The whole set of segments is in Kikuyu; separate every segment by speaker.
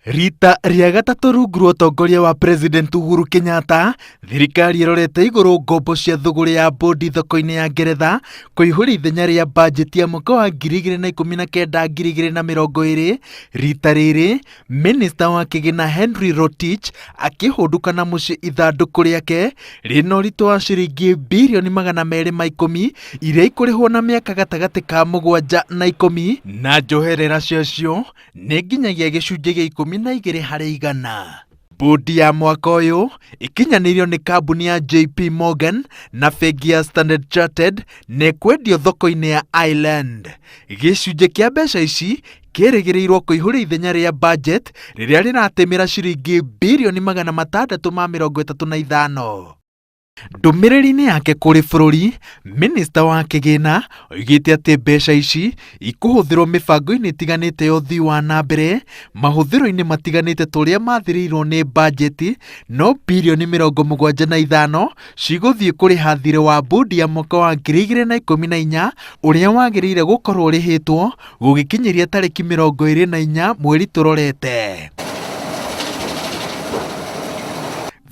Speaker 1: Rita rĩa gatatũ rungu rwa ũtongoria wa President Uhuru Kenyatta, thirikari ĩrorete igũrũ ngombo cia thũgũrĩ ya bondi thoko-inĩ ya Ngeretha kũihũria ithenya rĩa bajeti ya mwaka wa 2019-2020. Rita rĩrĩ, Minista wa Kĩgĩna Henry Rotich akĩhũndũka mũciĩ ithandũkũ rĩake rĩna ũritũ wa ciringi birioni 210 iria ikũrĩhwo na mĩaka gatagatĩ ka 7 na 10, na njoherera ciacio nĩ nginyagia gĩcunjĩ gĩa 12%. Bondi ya mwaka ũyũ ikinyanĩirio nĩ kambuni ya JP Morgan na bengi ya Standard Chartered na kwendio thoko-inĩ ya Ireland. Gĩcunjĩ kĩa mbeca ici kĩrĩgĩrĩirwo kũihũria ithenya rĩa budget rĩrĩa rĩratĩmĩra ciringi birioni 635. Ndũmĩrĩri-inĩ yake kũrĩ bũrũri, Minista wa Kĩgĩna oigĩte atĩ mbeca ici ikũhũthĩrwo mĩbango-inĩ ĩtiganĩte ya ũthii wa na mbere, mahũthĩro-inĩ matiganĩte tũrĩa mathĩrĩirwo nĩ bajeti, no birioni 75 cigũthiĩ kũrĩha thirĩ wa bondi ya mwaka wa 2014 ũrĩa wagĩrĩire gũkorwo ũrĩhĩtwo gũgĩkinyĩria tarĩki 24 mweri tũrorete.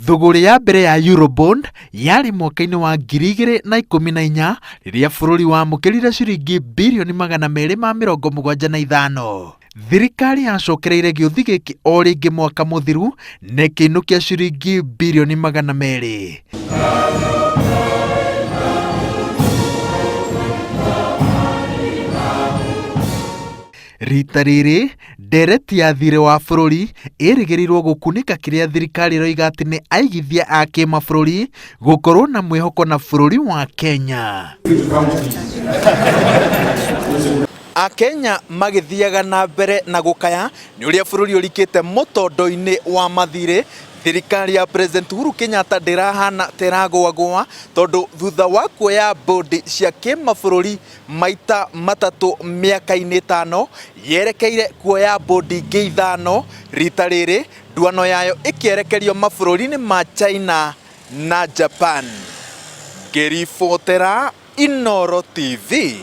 Speaker 1: Thũgũrĩ ya mbere ya Eurobond yarĩ mwaka-inĩ wa 2014 rĩrĩa bũrũri wamũkĩrire ciringi birioni 275. Thirikari yacokereire gĩũthi gĩkĩ o rĩngĩ mwaka mũthiru na ĩkĩinũkia ciringi birioni 200. Rita rĩrĩ, ndereti ya thirĩ wa bũrũri ĩrĩgĩrĩirwo gũkunĩka kĩrĩa thirikari ĩroiga atĩ nĩ aigithia a kĩmabũrũri gũkorwo na mwĩhoko na bũrũri wa Kenya. Akenya magĩthiaga na mbere na gũkaya nĩ ũrĩa bũrũri ũrikĩte mũtondo-inĩ wa mathirĩ. Thirikari ya President Uhuru Kenyatta ndĩrahana teragũagũa tondũ thutha wa kuoya bondi cia kĩmabũrũri maita matatũ mĩaka-inĩ 5, yerekeire kuoya bondi ingĩ 5. Rita rĩrĩ nduano yayo ĩkĩerekerio mabũrũri-inĩ ma China na Japan. Ngĩribotera Inooro TV,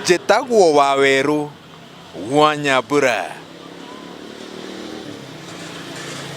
Speaker 1: njĩtagwo Wawerũ wa Nyambura.